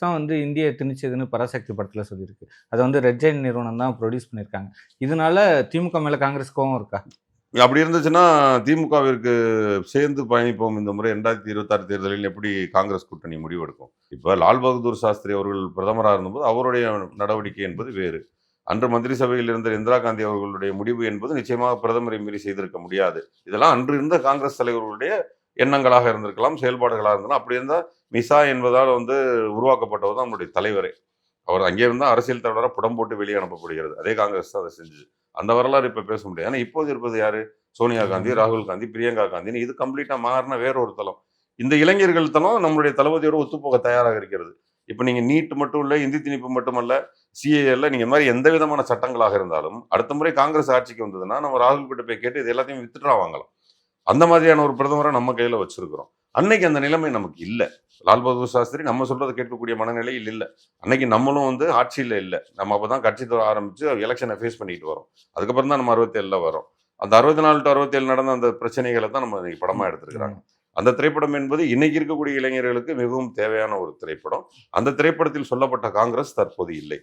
தான் வந்து இந்திய திணிச்சதுன்னு பராசக்தி படத்துல சொல்லியிருக்கு. அத வந்து ரெட் ஜெயண்ட் நிறுவனம் தான் புரொடியூஸ் பண்ணியிருக்காங்க. இதனால திமுக மேல காங்கிரஸ் கோவம் இருக்கா? அப்படி இருந்துச்சுன்னா, திமுகவிற்கு சேர்ந்து பயணிப்போம் இந்த முறை 2026 தேர்தலில் எப்படி காங்கிரஸ் கூட்டணி முடிவெடுக்கும்? இப்ப லால் பகதூர் சாஸ்திரி அவர்கள் பிரதமரா இருந்தபோது, அவருடைய நடவடிக்கை என்பது வேறு. அன்று மந்திரி சபையில் இருந்த இந்திரா காந்தி அவர்களுடைய முடிவு என்பது நிச்சயமாக பிரதமரை மீறி செய்திருக்க முடியாது. இதெல்லாம் அன்று இருந்த காங்கிரஸ் தலைவர்களுடைய எண்ணங்களாக இருந்திருக்கலாம், செயல்பாடுகளாக இருந்தலாம். அப்படி இருந்தா மிசா என்பதால் உருவாக்கப்பட்டவர் தான் நம்முடைய தலைவரே. அவர் அங்கே இருந்தா அரசியல் தலைவரா புடம் போட்டு வெளியே அனுப்பப்படுகிறது. அதே காங்கிரஸ் தான் அதை செஞ்சது. அந்த வரலாறு இப்ப பேச முடியாது. ஆனா இப்போது இருப்பது யாரு? சோனியா காந்தி, ராகுல் காந்தி, பிரியங்கா காந்தின்னு இது கம்ப்ளீட்டா மாறின வேற ஒரு தளம். இந்த இளைஞர்கள் தளம் நம்மளுடைய தளபதியோட ஒத்துப்போக தயாராக இருக்கிறது. இப்ப நீங்க நீட் மட்டும் இல்ல, இந்தி திணிப்பு மட்டுமல்ல, சிஏஏல நீங்க இந்த மாதிரி எந்த விதமான சட்டங்களாக இருந்தாலும், அடுத்த முறை காங்கிரஸ் ஆட்சிக்கு வந்ததுன்னா, நம்ம ராகுல் கிட்ட போய் கேட்டு இது எல்லாத்தையும் வித்ட்ரா வாங்கலாம். அந்த மாதிரியான ஒரு பிரதமரை நம்ம கையில வச்சிருக்கிறோம். அன்னைக்கு அந்த நிலைமை நமக்கு இல்ல. லால் பகதூர் சாஸ்திரி நம்ம சொல்றத கேட்கக்கூடிய மனநிலையில் இல்ல. அன்னைக்கு நம்மளும் ஆட்சியில இல்ல. நம்ம அப்பதான் கட்சி ஆரம்பிச்சு எலெக்ஷனை ஃபேஸ் பண்ணிட்டு வரோம். அதுக்கப்புறம் தான் நம்ம 67ல வரோம். அந்த 64 டு 67 நடந்த அந்த பிரச்சனைகளை தான் நம்ம இன்னைக்கு படமா எடுத்திருக்கிறாங்க. அந்த திரைப்படம் என்பது இன்னைக்கு இருக்கக்கூடிய இளைஞர்களுக்கு மிகவும் தேவையான ஒரு திரைப்படம். அந்த திரைப்படத்தில் சொல்லப்பட்ட காங்கிரஸ் தற்போது இல்லை.